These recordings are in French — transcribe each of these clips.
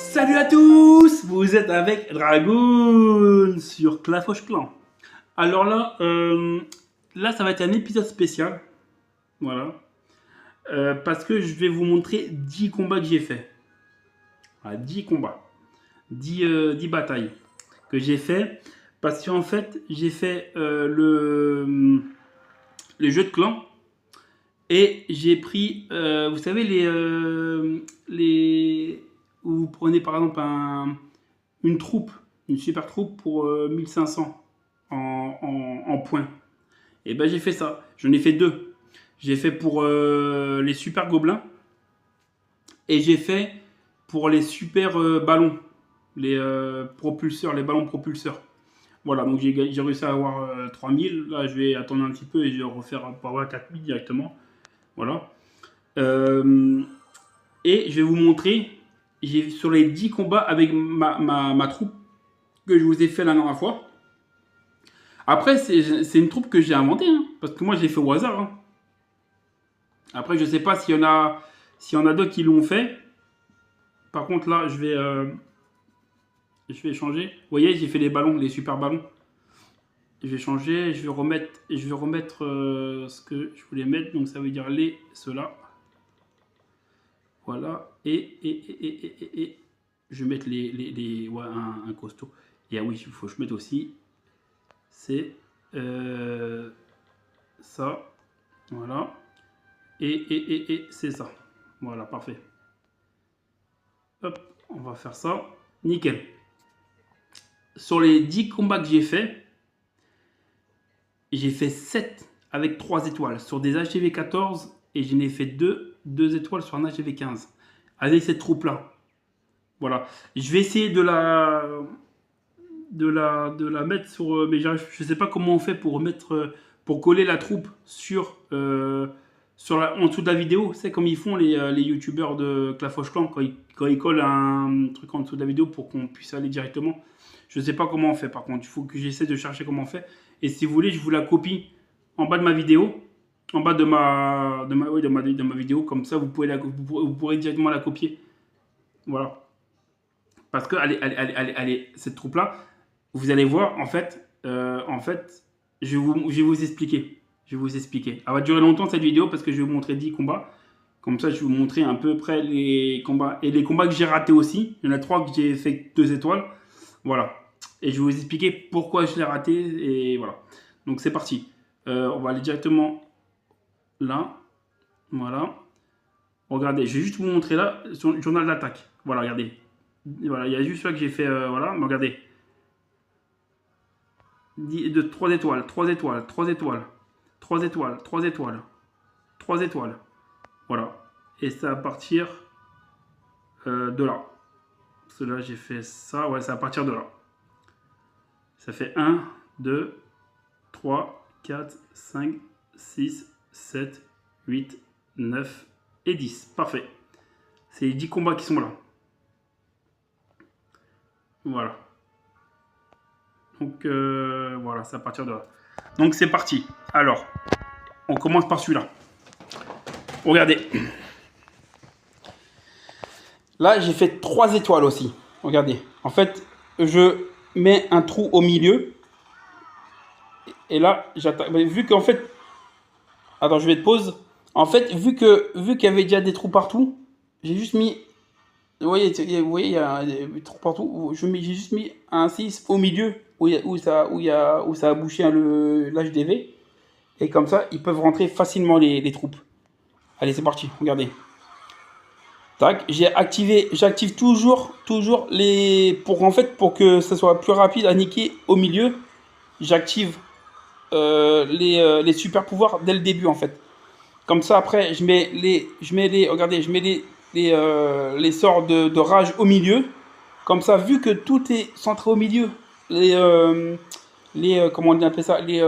Salut à tous, vous êtes avec Dragoon sur Clafoche Clan. Alors là, ça va être un épisode spécial, voilà, parce que je vais vous montrer 10 combats que j'ai fait. Voilà, 10 combats, 10 batailles que j'ai fait, parce qu'en fait, j'ai fait le jeu de clan et j'ai pris, vous savez, les où vous prenez par exemple une troupe, une super troupe pour 1500 en points. Et ben j'ai fait ça. J'en ai fait deux. J'ai fait pour les super gobelins et j'ai fait pour les super ballons, les propulseurs, les ballons propulseurs. Voilà, donc j'ai réussi à avoir 3000. Là, je vais attendre un petit peu et je vais refaire pour avoir 4000 directement. Voilà. Euh, et je vais vous montrer sur les 10 combats avec ma troupe que je vous ai fait la dernière fois. Après, c'est une troupe que j'ai inventée, hein, parce que moi, je l'ai fait au hasard. Hein. Après, je sais pas s'il y en a d'autres qui l'ont fait. Par contre, là, je vais changer. Vous voyez, j'ai fait les ballons, les super ballons. Je vais changer, je vais remettre ce que je voulais mettre. Donc, ça veut dire ceux-là. Voilà. Et je vais mettre ouais, un costaud. Et ah oui, il faut que je mette aussi. C'est ça. Voilà. Et c'est ça. Voilà, parfait. Hop, on va faire ça. Nickel. Sur les 10 combats que j'ai fait 7 avec 3 étoiles sur des HGV 14 et j'en ai fait 2 étoiles sur un HGV 15 avec cette troupe-là. Voilà. Je vais essayer de la mettre sur... mais je ne sais pas comment on fait pour mettre... pour coller la troupe sur... en dessous de la vidéo. C'est comme ils font les youtubeurs de Clafoche Clan quand ils collent un truc en dessous de la vidéo pour qu'on puisse aller directement. Je ne sais pas comment on fait par contre. Il faut que j'essaie de chercher comment on fait. Et si vous voulez, je vous la copie en bas de ma vidéo. En bas de ma vidéo. Comme ça, vous pourrez directement la copier. Voilà. Parce que allez, cette troupe-là, vous allez voir, en fait, je vais vous expliquer. Je vais vous expliquer. Elle va durer longtemps cette vidéo parce que je vais vous montrer 10 combats. Comme ça, je vais vous montrer un peu près les combats. Et les combats que j'ai ratés aussi. Il y en a 3 que j'ai fait 2 étoiles. Voilà. Et je vais vous expliquer pourquoi je l'ai raté. Et voilà. Donc c'est parti. On va aller directement là. Voilà. Regardez, je vais juste vous montrer là son journal d'attaque. Voilà, regardez. Voilà, il y a juste ça que j'ai fait. Voilà, mais regardez. 3 étoiles, 3 étoiles, 3 étoiles, 3 étoiles, 3 étoiles, 3 étoiles. Voilà. Et c'est à partir de là. Parce que là, j'ai fait ça. Ouais, c'est à partir de là. Ça fait 1, 2, 3, 4, 5, 6, 7, 8, 9 et 10. Parfait. C'est les 10 combats qui sont là. Voilà. Donc, voilà, c'est à partir de là. Donc, c'est parti. Alors, on commence par celui-là. Regardez. Là, j'ai fait 3 étoiles aussi. Regardez. En fait, je mets un trou au milieu. Et là, j'attaque. Vu qu'en fait... Attends, je vais te pause. En fait, vu qu'il y avait déjà des trous partout, j'ai juste mis... Vous voyez, il y a des trous partout. J'ai juste mis un 6 au milieu où ça a bouché l'HDV. Et comme ça, ils peuvent rentrer facilement les troupes. Allez, c'est parti. Regardez. Tac, j'active toujours pour que ça soit plus rapide à niquer au milieu, j'active les super pouvoirs dès le début en fait. Comme ça après regardez, je mets les sorts de rage au milieu. Comme ça, vu que tout est centré au milieu, comment on appelle ça, les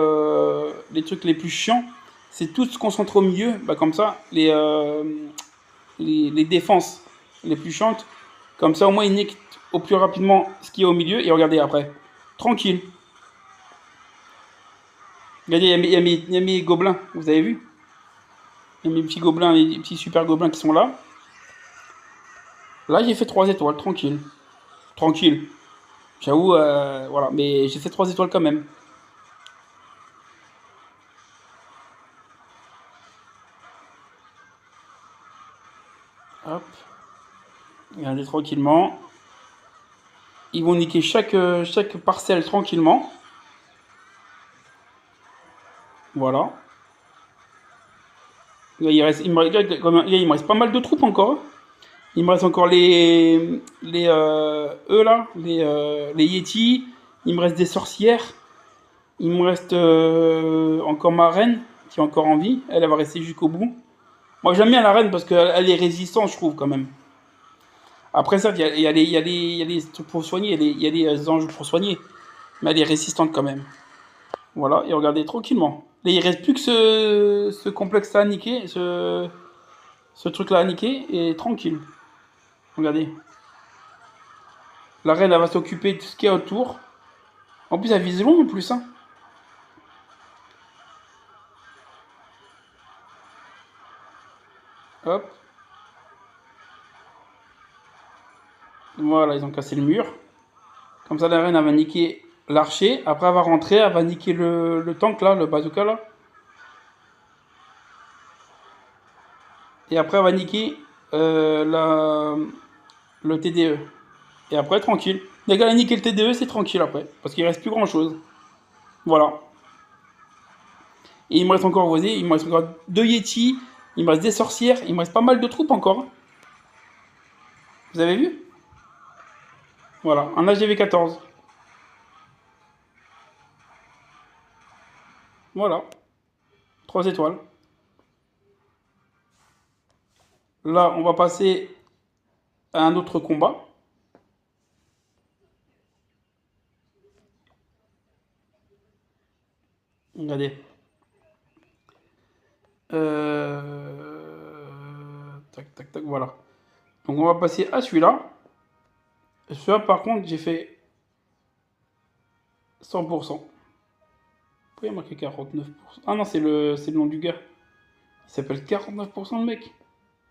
trucs les plus chiants, c'est tout se concentre au milieu. Bah, comme ça, les défenses les plus chiantes, comme ça au moins ils niquent au plus rapidement ce qui est au milieu. Et regardez après, tranquille. Regardez, il y a mes gobelins, vous avez vu? Il y a mes petits gobelins, les petits super gobelins qui sont là. Là, j'ai fait 3 étoiles, tranquille. Tranquille. J'avoue, voilà. Mais j'ai fait 3 étoiles quand même. Hop. Regardez tranquillement. Ils vont niquer chaque parcelle tranquillement. Voilà. Là, il me reste pas mal de troupes encore. Il me reste encore eux là, les Yétis. Il me reste des sorcières. Il me reste encore ma reine qui est encore en vie. Elle va rester jusqu'au bout. Moi j'aime bien la reine parce qu'elle est résistante, je trouve quand même. Après ça, il y a les trucs pour soigner, il y a les anges pour soigner. Mais elle est résistante quand même. Voilà, et regardez tranquillement. Là, il reste plus que ce complexe-là à niquer, ce truc-là à niquer, et tranquille. Regardez. La reine, elle va s'occuper de tout ce qu'il y a autour. En plus, elle vise loin en plus, hein. Hop. Voilà, ils ont cassé le mur. Comme ça, la reine, elle va niquer l'archer. Après, elle va rentrer, elle va niquer le tank, là, le bazooka, là. Et après, elle va niquer le TDE. Et après, tranquille. Dès qu'elle a niqué le TDE, c'est tranquille après. Parce qu'il reste plus grand-chose. Voilà. Et il me reste encore, vous voyez, il me reste encore 2 Yétis. Il me reste des sorcières. Il me reste pas mal de troupes encore. Vous avez vu? Voilà, un HDV 14. Voilà, 3 étoiles. Là, on va passer à un autre combat. Regardez. Tac, tac, tac, voilà. Donc on va passer à celui-là. Celui-là, par contre, j'ai fait 100%. Pourquoi il y a marqué 49%? Ah non, c'est le nom du gars. Il s'appelle 49% le mec.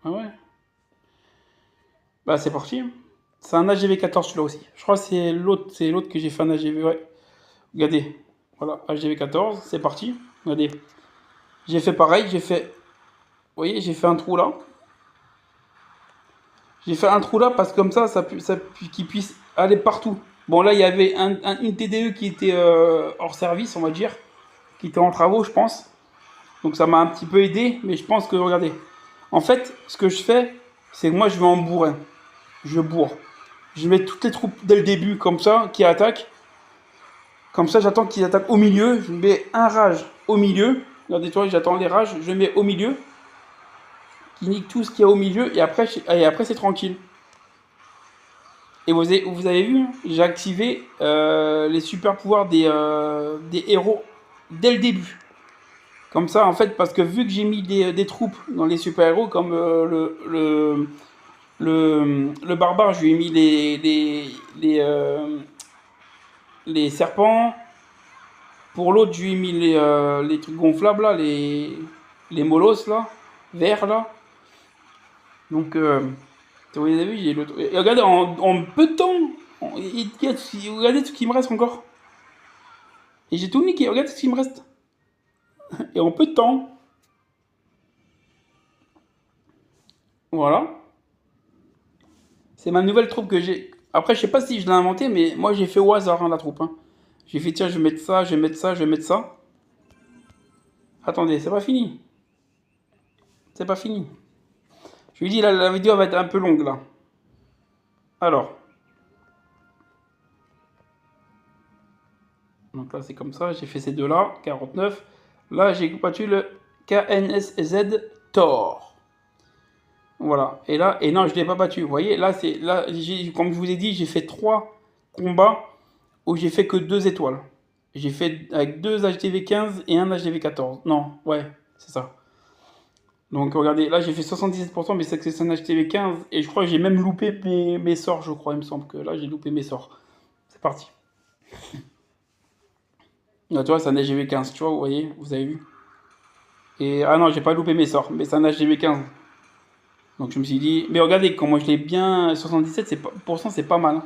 Ah ouais. Bah c'est parti. C'est un AGV 14 celui-là aussi. Je crois que c'est l'autre que j'ai fait un AGV, ouais. Regardez. Voilà, AGV 14, c'est parti. Regardez. J'ai fait pareil, vous voyez, j'ai fait un trou là. J'ai fait un trou là parce que comme ça qu'il puisse aller partout. Bon là, il y avait une TDE qui était hors service, on va dire. Qui était en travaux, je pense. Donc ça m'a un petit peu aidé, mais je pense que, regardez. En fait, ce que je fais, c'est que moi, je vais en bourrin. Je bourre. Je mets toutes les troupes dès le début, comme ça, qui attaquent. Comme ça, j'attends qu'ils attaquent au milieu. Je mets un rage au milieu. Regardez-toi, j'attends les rages. Je mets au milieu. Qui nique tout ce qu'il y a au milieu. Et après c'est tranquille. Et vous avez vu, hein, j'ai activé les super pouvoirs des héros dès le début. Comme ça, en fait, parce que vu que j'ai mis des troupes dans les super-héros, comme le barbare, je lui ai mis les serpents. Pour l'autre, je lui ai mis les trucs gonflables, là, les molosses, là, verts, là. Donc, vous avez vu, j'ai l'autre. Et regardez, en peu de temps, regardez tout ce qui me reste encore. Et j'ai tout niqué, regardez ce qui me reste. Et en peu de temps. Voilà. C'est ma nouvelle troupe que j'ai. Après, je sais pas si je l'ai inventée, mais moi j'ai fait au hasard hein, la troupe. Hein. J'ai fait, tiens, je vais mettre ça, je vais mettre ça, je vais mettre ça. Attendez, c'est pas fini. C'est pas fini. Je lui dis, la vidéo va être un peu longue là. Alors. Donc là, c'est comme ça. J'ai fait ces deux-là, 49. Là, j'ai battu le KNSZ Thor. Voilà. Et là, et non, je ne l'ai pas battu. Vous voyez, là, comme je vous ai dit, j'ai fait 3 combats où j'ai fait que 2 étoiles. J'ai fait avec 2 HDV 15 et un HDV 14. Non, ouais, c'est ça. Donc regardez, là j'ai fait 77%, mais c'est que c'est un HDV 15. Et je crois que j'ai même loupé mes sorts, je crois. Il me semble que là j'ai loupé mes sorts. C'est parti. Là, tu vois, c'est un HDV 15, tu vois, vous voyez, vous avez vu. Et ah non, j'ai pas loupé mes sorts, mais c'est un HDV 15. Donc je me suis dit, mais regardez comment je l'ai bien, 77, c'est pas mal, hein.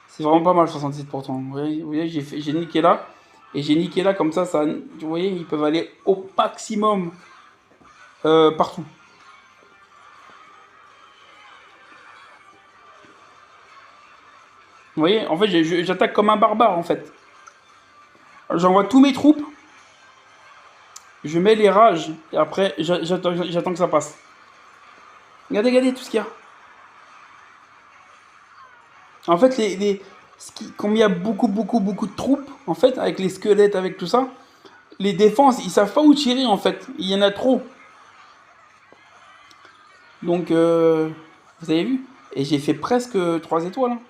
C'est vraiment pas mal 77%. Vous voyez j'ai niqué là. Et j'ai niqué là comme ça, vous voyez, ils peuvent aller au maximum partout. Vous voyez, en fait, j'attaque comme un barbare en fait. J'envoie tous mes troupes, je mets les rages, et après, j'attends que ça passe. Regardez tout ce qu'il y a. En fait, comme il y a beaucoup de troupes, en fait, avec les squelettes, avec tout ça, les défenses, ils savent pas où tirer, en fait. Il y en a trop. Donc, vous avez vu? Et j'ai fait presque 3 étoiles, hein.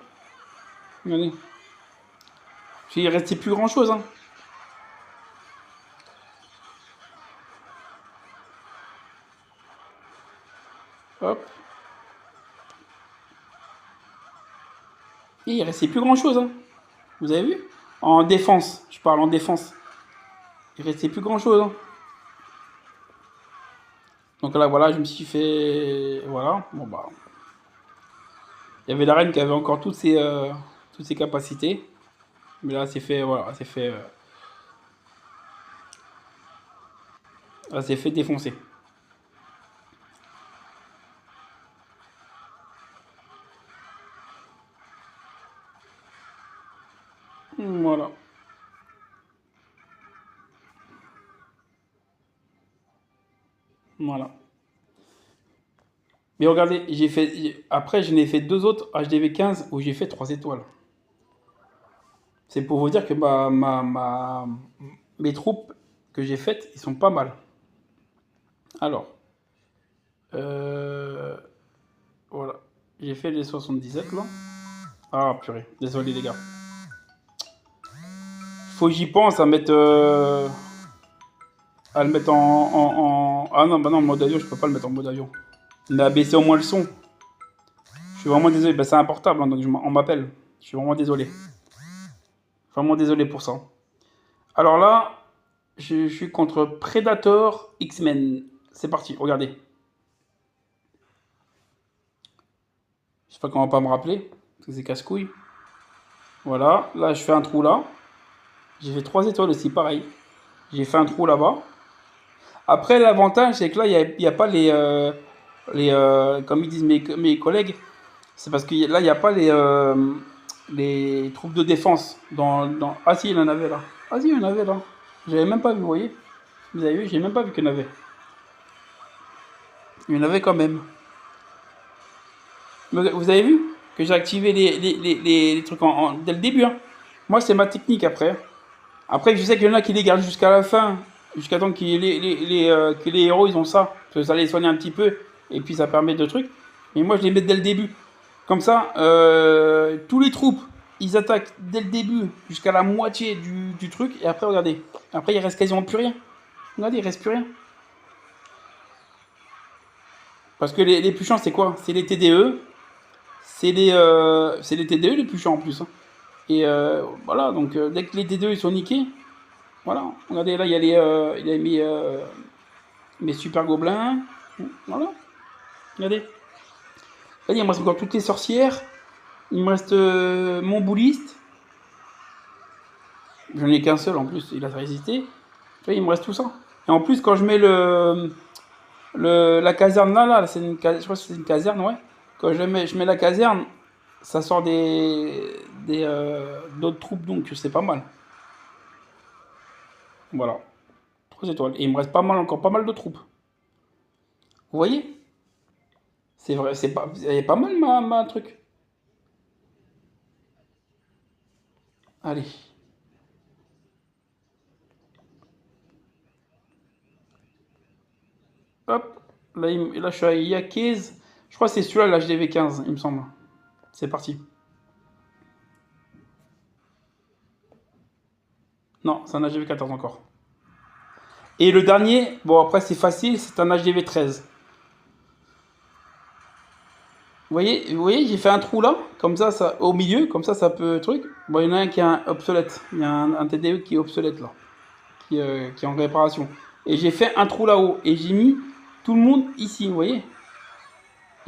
Regardez. Il restait plus grand chose, hein. Hop. Et il restait plus grand chose, hein. Vous avez vu? En défense, je parle en défense. Il restait plus grand chose, hein. Donc là, voilà, je me suis fait. Voilà. Bon, bah. Il y avait la reine qui avait encore toutes ses capacités. Mais là, c'est fait. Voilà, c'est fait. Elle s'est fait défoncer. Voilà. Voilà. Mais regardez, après, je n'ai fait deux autres HDV 15 où j'ai fait 3 étoiles. C'est pour vous dire que mes troupes que j'ai faites, ils sont pas mal. Alors, euh, voilà. J'ai fait les 77 là. Ah purée, désolé les gars. Faut que j'y pense à le mettre Ah non, bah non, en mode avion, je peux pas le mettre en mode avion. Il a baissé au moins le son. Je suis vraiment désolé. Bah, c'est un portable, hein, donc on m'appelle. Je suis vraiment désolé. Vraiment désolé pour ça. Alors là, je suis contre Predator X-Men. C'est parti, regardez. J'espère qu'on va pas me rappeler, parce que c'est casse-couille. Voilà, là je fais un trou là. J'ai fait 3 étoiles aussi, pareil. J'ai fait un trou là-bas. Après, l'avantage, c'est que là, il n'y a pas comme ils disent mes collègues, c'est parce que là, il n'y a pas les troupes de défense. Ah si, il y en avait là. Ah si, il y en avait là. J'avais même pas vu, vous voyez. Vous avez vu, j'ai même pas vu qu'il y en avait. Il y en avait quand même. Mais vous avez vu que j'ai activé les trucs dès le début, hein. Moi, c'est ma technique après. Après, je sais qu'il y en a qui les gardent jusqu'à la fin, jusqu'à temps que que les héros ils ont ça, parce que ça les soigne un petit peu, et puis ça permet de trucs. Mais moi, je les mets dès le début. Comme ça, tous les troupes, ils attaquent dès le début jusqu'à la moitié du truc, et après, regardez. Après, il reste quasiment plus rien. Regardez, il reste plus rien. Parce que les plus chiants, c'est quoi? C'est les TDE. C'est les TDE les plus chiants en plus, hein. Et voilà, donc dès que les TDE ils sont niqués, voilà. Regardez, là, il a mis mes super gobelins. Voilà. Regardez. Regardez, il me reste encore toutes les sorcières. Il me reste mon bouliste. J'en ai qu'un seul en plus, il a résisté. Il me reste tout ça. Et en plus, quand je mets la caserne là, je crois que c'est une caserne, ouais. Quand je mets la caserne, ça sort d'autres troupes, donc c'est pas mal. Voilà. 3 étoiles. Et il me reste encore pas mal de troupes. Vous voyez? C'est vrai, elle est pas mal ma truc. Allez. Hop. Là je suis à Yaquez. Je crois que c'est celui-là, l'HDV 15, il me semble. C'est parti. Non, c'est un HDV 14 encore. Et le dernier, bon après c'est facile, c'est un HDV 13. Vous voyez, j'ai fait un trou là, comme ça, au milieu, comme ça peut truc. Bon, il y en a un qui est obsolète. Il y a un TDE qui est obsolète là, qui est en réparation. Et j'ai fait un trou là-haut et j'ai mis tout le monde ici, vous voyez.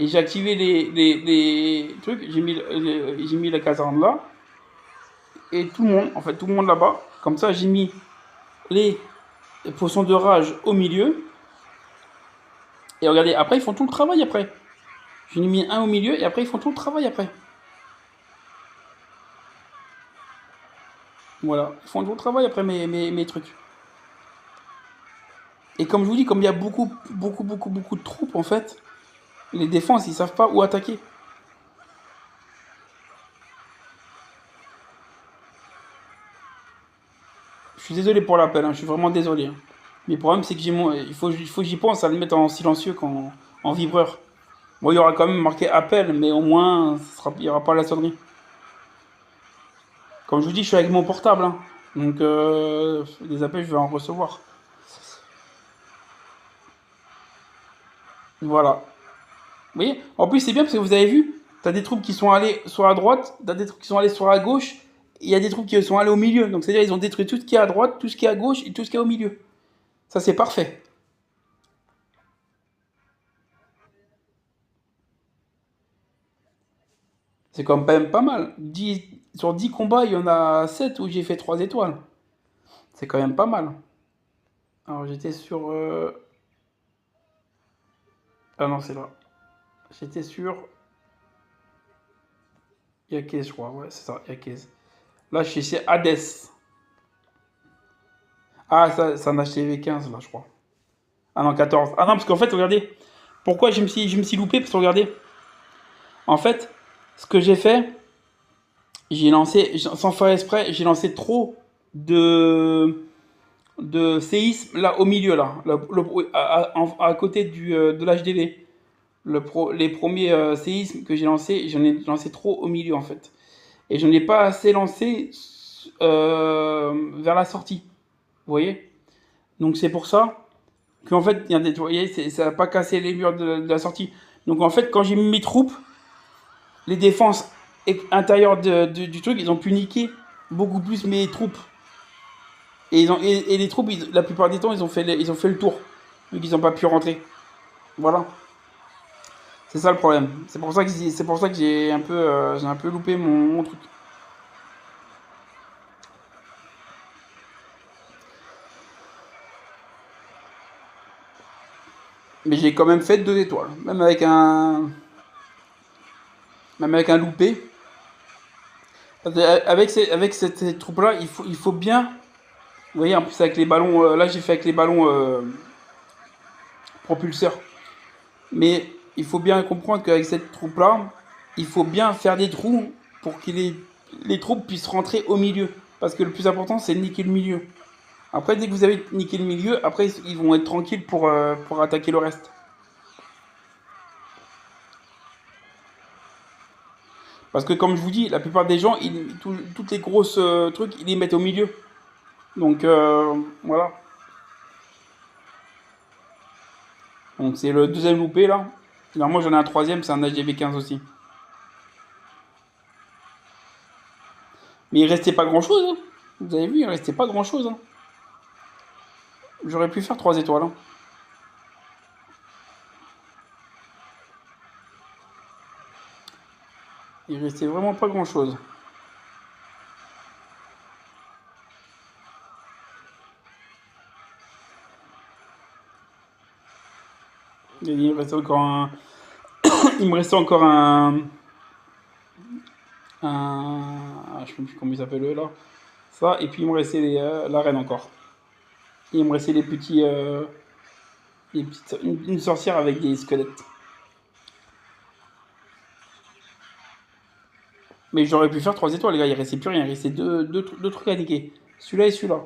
Et j'ai activé les trucs, j'ai mis la caserne là, et tout le monde, en fait, tout le monde là-bas. Comme ça, j'ai mis les potions de rage au milieu. Et regardez, après, ils font tout le travail après. J'en ai mis un au milieu, et après, ils font tout le travail après. Voilà, ils font tout le travail après mes trucs. Et comme je vous dis, comme il y a beaucoup de troupes, en fait, les défenses, ils savent pas où attaquer. Je suis désolé pour l'appel, hein, je suis vraiment désolé, hein. Mais le problème, c'est que il faut que j'y pense à le mettre en silencieux en vibreur. Bon, il y aura quand même marqué appel, mais au moins, il n'y aura pas la sonnerie. Comme je vous dis, je suis avec mon portable, hein. Donc, les appels, je vais en recevoir. Voilà. Vous voyez? En plus, c'est bien parce que vous avez vu, t'as des troupes qui sont allées sur la droite, t'as des troupes qui sont allées sur la gauche, et il y a des troupes qui sont allées au milieu. Donc, c'est-à-dire ils ont détruit tout ce qui est à droite, tout ce qui est à gauche et tout ce qui est au milieu. Ça, c'est parfait. C'est quand même pas mal. Sur 10 combats, il y en a 7 où j'ai fait 3 étoiles. C'est quand même pas mal. Alors, j'étais sur... Ah non, c'est là. J'étais sur Yakez, je crois. Ouais, c'est ça, Yakez. Là, je suis chez Hades. Ah, ça en a chez V15, là, je crois. Ah non, 14. Ah non, parce qu'en fait, regardez. Pourquoi je me suis loupé? Parce que regardez. En fait, ce que j'ai fait, j'ai lancé, sans faire exprès, j'ai lancé trop de, de séismes là au milieu, là. À côté de l'HDV. Les premiers séismes que j'ai lancés, j'en ai lancé trop au milieu, en fait. Et je n'en ai pas assez lancé vers la sortie. Vous voyez? Donc c'est pour ça qu'en fait, il y a des, vous voyez, ça n'a pas cassé les murs de la sortie. Donc en fait, quand j'ai mis mes troupes, les défenses intérieures du truc, ils ont pu niquer beaucoup plus mes troupes. Et les troupes, la plupart des temps, ils ont fait le tour. Vu qu'ils n'ont pas pu rentrer. Voilà. C'est ça le problème. C'est pour ça que j'ai un peu loupé mon truc. Mais j'ai quand même fait 2 étoiles. Même avec un loupé. Avec cette troupe-là, il faut bien. Vous voyez, en plus avec les ballons. Là, j'ai fait avec les ballons propulseurs. Mais il faut bien comprendre qu'avec cette troupe-là, il faut bien faire des trous pour que les troupes puissent rentrer au milieu. Parce que le plus important, c'est de niquer le milieu. Après, dès que vous avez niqué le milieu, après, ils vont être tranquilles pour attaquer le reste. Parce que comme je vous dis, la plupart des gens, toutes les grosses trucs, ils les mettent au milieu. Donc voilà. Donc c'est le deuxième loupé là. Alors moi j'en ai un troisième, c'est un HDV15 aussi. Mais il restait pas grand chose, hein. Vous avez vu, il restait pas grand chose, hein. J'aurais pu faire 3 étoiles, hein. Il restait vraiment pas grand chose. Il me restait encore un. Il me restait encore un. Je sais plus comment il s'appelle eux, là. Ça, et puis il me restait la reine encore. Et il me restait les petits. Une sorcière avec des squelettes. Mais j'aurais pu faire 3 étoiles, les gars. Il restait plus rien. Il restait deux trucs à niquer. Celui-là et celui-là.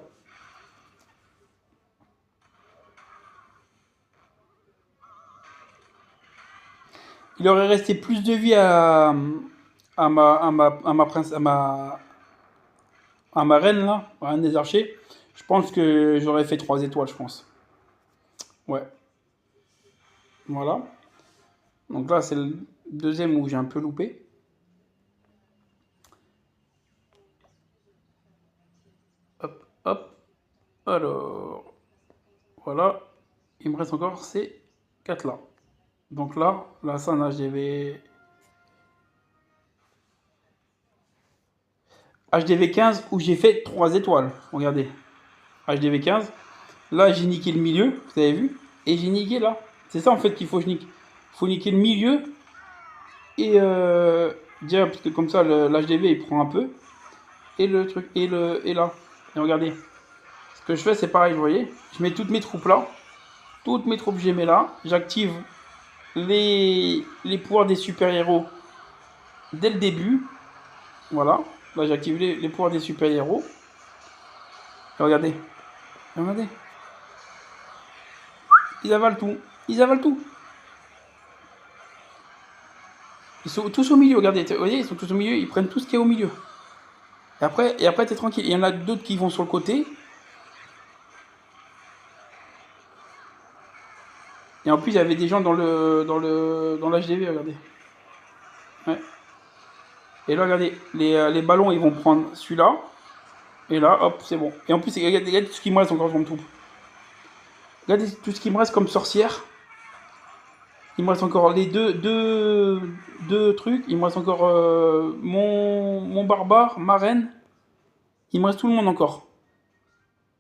Il aurait resté plus de vie à ma reine, là, à reine des archers. Je pense que j'aurais fait 3 étoiles, je pense. Ouais. Voilà. Donc là, c'est le deuxième où j'ai un peu loupé. Hop, hop. Alors, voilà. Il me reste encore ces 4 là. Donc là c'est un HDV 15 où j'ai fait 3 étoiles. Regardez, HDV 15. Là, j'ai niqué le milieu, vous avez vu? Et j'ai niqué là. C'est ça en fait qu'il faut que je nique. Il faut niquer le milieu et dire, parce que comme ça, l'HDV il prend un peu. Et le truc, et là. Et regardez. Ce que je fais, c'est pareil, vous voyez? Je mets toutes mes troupes là. Toutes mes troupes, je les mets là. J'active les pouvoirs des super-héros dès le début. Voilà. Là, j'active les pouvoirs des super-héros. Regardez. Regardez. Ils avalent tout. Ils avalent tout. Ils sont tous au milieu, regardez. Vous voyez, ils sont tous au milieu. Ils prennent tout ce qui est au milieu. Et après t'es tranquille. Il y en a d'autres qui vont sur le côté. Et en plus, il y avait des gens dans l'HDV, regardez. Ouais. Et là, regardez, les ballons, ils vont prendre celui-là. Et là, hop, c'est bon. Et en plus, regardez tout ce qui me reste encore comme troupe. Regardez tout ce qui me reste comme sorcière. Il me reste encore les deux trucs. Il me reste encore mon barbare, ma reine. Il me reste tout le monde encore.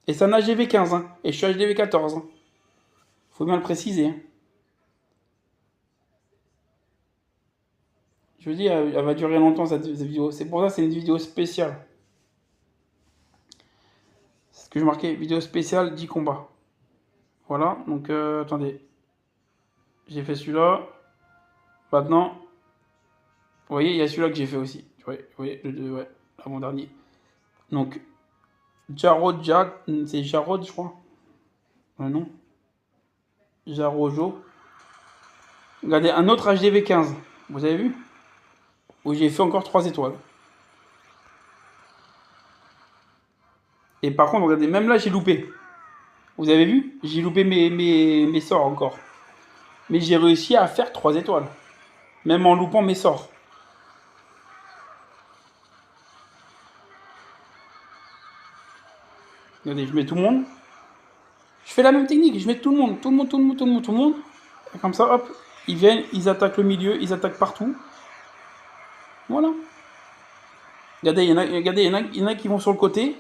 Et c'est un HDV 15, hein. Et je suis HDV 14. Hein. Faut bien le préciser. Hein. Je veux dire, elle va durer longtemps cette vidéo. C'est pour ça que c'est une vidéo spéciale. C'est ce que je marquais, vidéo spéciale 10 combats. Voilà, donc attendez. J'ai fait celui-là. Maintenant, vous voyez, il y a celui-là que j'ai fait aussi. Vous voyez, ouais, l'avant-dernier. Donc, c'est Jarod, je crois. Non. Jarojo. Regardez, un autre HDV 15. Vous avez vu? Où j'ai fait encore 3 étoiles. Et par contre, regardez, même là, j'ai loupé. Vous avez vu? J'ai loupé mes sorts encore. Mais j'ai réussi à faire 3 étoiles. Même en loupant mes sorts. Regardez, je mets tout le monde. Je fais la même technique, je mets tout le monde, tout le monde, tout le monde, tout le monde, tout le monde. Et comme ça, hop, ils viennent, ils attaquent le milieu, ils attaquent partout. Voilà. Regardez, il y en a qui vont sur le côté,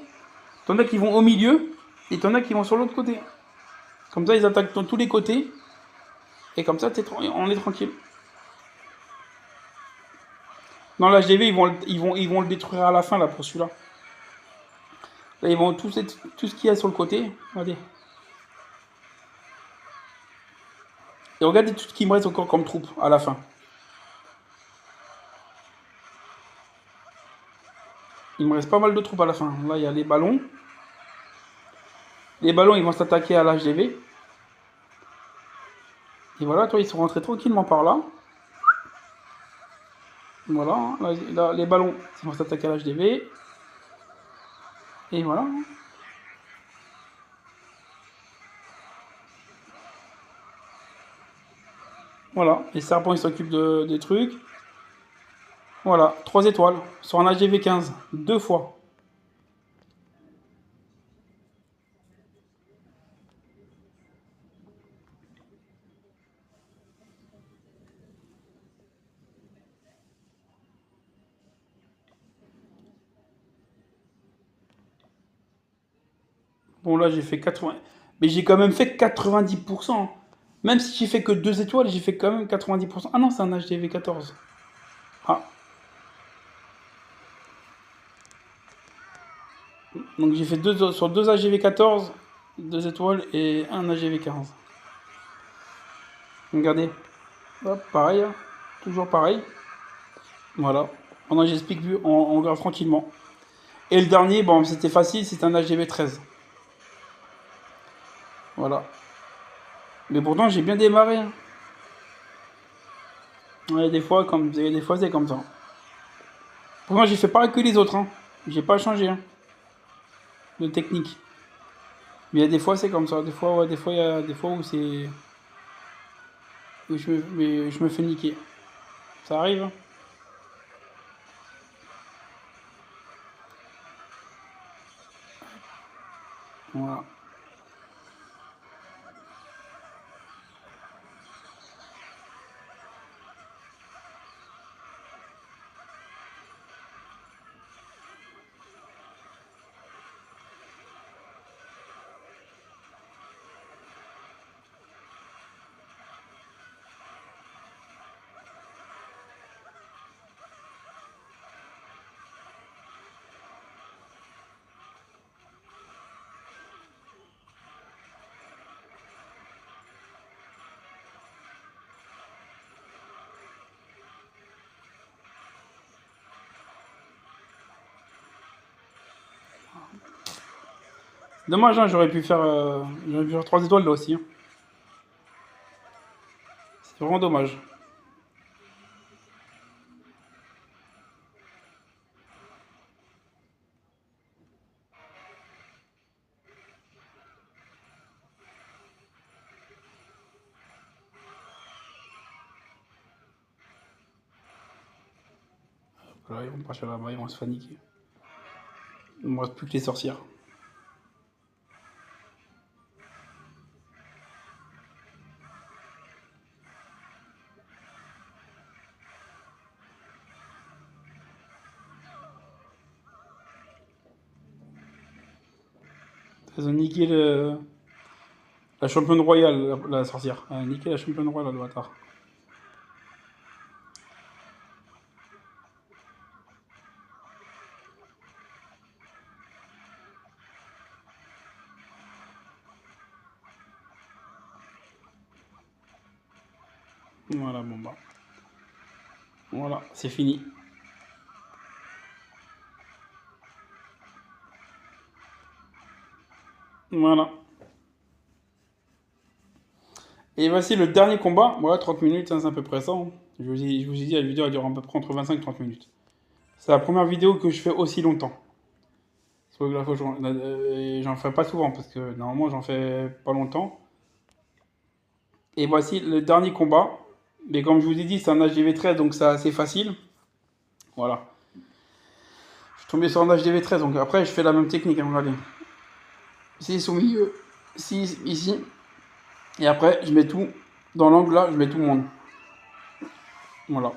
t'en as qui vont au milieu, et t'en as qui vont sur l'autre côté. Comme ça, ils attaquent dans tous les côtés, et comme ça, on est tranquille. Dans l'HDV, ils vont le détruire à la fin, là, pour celui-là. Là, ils vont tout ce qu'il y a sur le côté. Regardez. Et regardez tout ce qui me reste encore comme troupe à la fin. Il me reste pas mal de troupes à la fin. Là, il y a les ballons. Les ballons, ils vont s'attaquer à l'HDV. Et voilà, toi, ils sont rentrés tranquillement par là. Voilà, hein. Là, les ballons, ils vont s'attaquer à l'HDV. Et voilà. Hein. Voilà, les serpents, ils s'occupent des trucs. Voilà, 3 étoiles sur un HDV 15, 2 fois. Bon, là, j'ai fait 80. Mais j'ai quand même fait 90%. Même si j'ai fait que 2 étoiles, j'ai fait quand même 90%. Ah non, c'est un HDV 14. Ah, donc j'ai fait sur 2 HDV 14, 2 étoiles et un HDV 15. Regardez. Hop, pareil. Hein. Toujours pareil. Voilà. Maintenant, j'explique vu, on regarde tranquillement. Et le dernier, bon, c'était facile, c'est un HDV 13. Voilà. Mais pourtant, j'ai bien démarré. Hein. Ouais, des fois, c'est comme ça. Pourtant, j'ai fait pareil que les autres. Hein. J'ai pas changé hein, de technique. Mais il y a des fois, c'est comme ça. Des fois, ouais, des fois, il y a des fois où c'est. Où je me fais niquer. Ça arrive. Hein. Voilà. Dommage, hein, j'aurais pu faire 3 étoiles là aussi, hein. C'est vraiment dommage. Voilà, ils vont partir là-bas, ils vont se paniquer. Il ne me reste plus que les sorcières. Elles ont niqué la championne royale, la sorcière. Elle a niqué la championne royale, le bâtard. Voilà, bon bah. Voilà, c'est fini. Voilà. Et voici le dernier combat. Voilà, 30 minutes, hein, c'est à peu près ça, hein. Je vous ai dit, la vidéo elle dure à peu près entre 25 et 30 minutes. C'est la première vidéo que je fais aussi longtemps. Sur la fois, j'en fais pas souvent parce que normalement j'en fais pas longtemps. Et voici le dernier combat. Mais comme je vous ai dit, c'est un HDV13 donc c'est assez facile. Voilà. Je suis tombé sur un HDV13 donc après je fais la même technique, hein, regardez. 6 au milieu, 6 ici. Et après je mets tout dans l'angle là, je mets tout le monde. Voilà.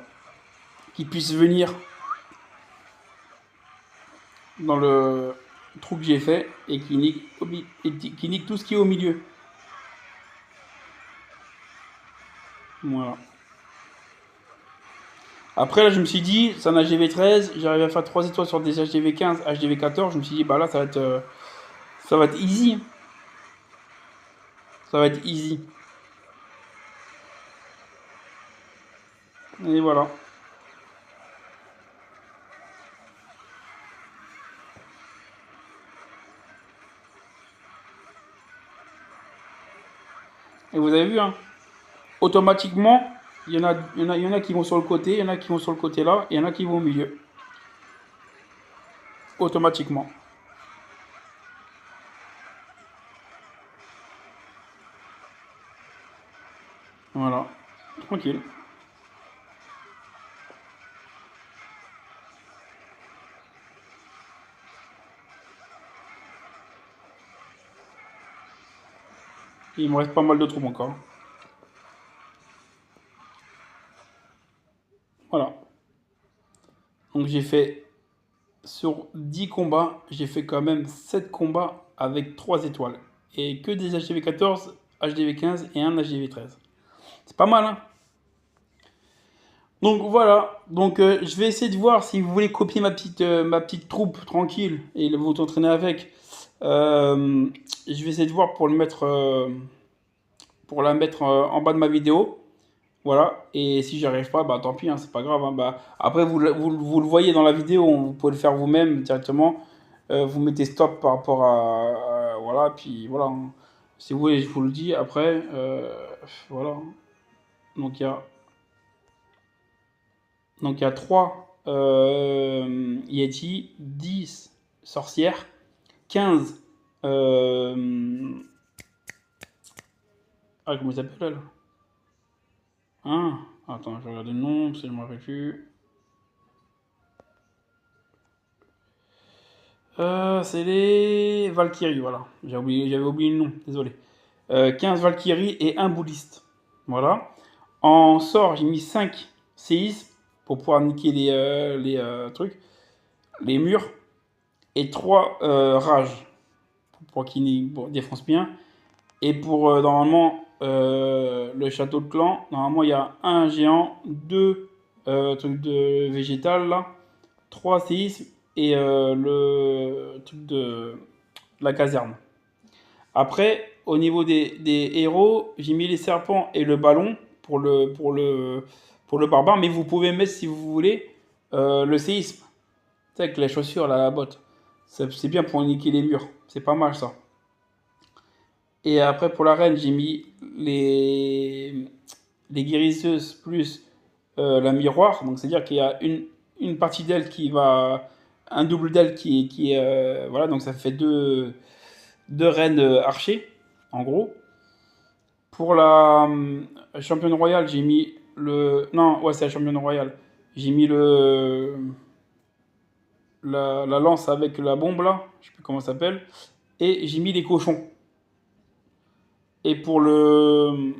Qui puisse venir dans le trou que j'ai fait et qui nique tout ce qui est au milieu. Voilà. Après, là, je me suis dit, c'est un HDV13, j'arrive à faire 3 étoiles sur des HDV15, HDV14. Je me suis dit, bah là, ça va être easy. Ça va être easy. Et voilà. Et vous avez vu, hein, automatiquement, il y en a qui vont sur le côté, il y en a qui vont sur le côté là, et il y en a qui vont au milieu. Automatiquement. Voilà. Tranquille. Et il me reste pas mal de troupes encore. Voilà. Donc j'ai fait, sur 10 combats, j'ai fait quand même 7 combats avec 3 étoiles. Et que des HDV14, HDV15 et un HDV13. C'est pas mal, hein. Donc voilà, donc je vais essayer de voir si vous voulez copier ma petite troupe tranquille et vous entraîner avec. Euh, je vais essayer de voir pour la mettre en bas de ma vidéo. Voilà, et si j'y arrive pas, bah tant pis, hein, c'est pas grave, hein. Bah, après, vous le voyez dans la vidéo, vous pouvez le faire vous-même directement. Vous mettez stop par rapport voilà, puis voilà, hein. Si vous voulez, je vous le dis après. Voilà. Donc il y a Donc il y a 3 Yeti, 10 sorcières, 15. Ah, comment il s'appelle elle? Hein. Attends, je vais regarder le nom, si je me rappelle plus. C'est les Valkyries, voilà. J'avais oublié le nom, désolé. 15 Valkyries et un bouddhiste. Voilà. En sort, j'ai mis 5 séismes pour pouvoir niquer les trucs, les murs. Et 3 rages pour qu'il défonce bien. Et pour normalement le château de clan, normalement il y a un géant, 2 trucs de végétal là, 3 séismes et le truc de la caserne. Après, au niveau des héros, j'ai mis les serpents et le ballon pour le barbare, mais vous pouvez mettre si vous voulez le séisme. Tu sais, avec les chaussures là, la botte. C'est bien pour niquer les murs. C'est pas mal ça. Et après, pour la reine, j'ai mis les guérisseuses plus la miroir. Donc, c'est-à-dire qu'il y a une partie d'elle qui va. Un double d'elle qui est. Voilà, donc ça fait deux reines archers, en gros. Pour la championne royale, j'ai mis le. Non, ouais, c'est la championne royale. J'ai mis la lance avec la bombe là, je sais plus comment ça s'appelle. Et j'ai mis les cochons. Et pour le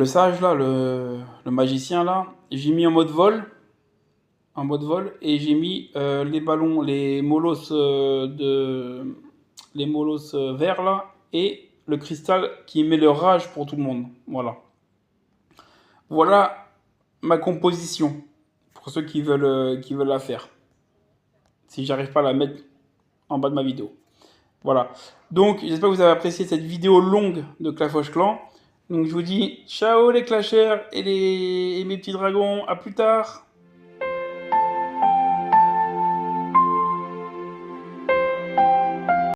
sage là, le magicien là, j'ai mis en mode vol, et j'ai mis les ballons, les molos verts là, et le cristal qui met le rage pour tout le monde. Voilà. Voilà ma composition pour ceux qui veulent la faire. Si j'arrive pas à la mettre en bas de ma vidéo. Voilà. Donc, j'espère que vous avez apprécié cette vidéo longue de Clash Clan. Donc, je vous dis ciao les clashers et mes petits dragons. À plus tard.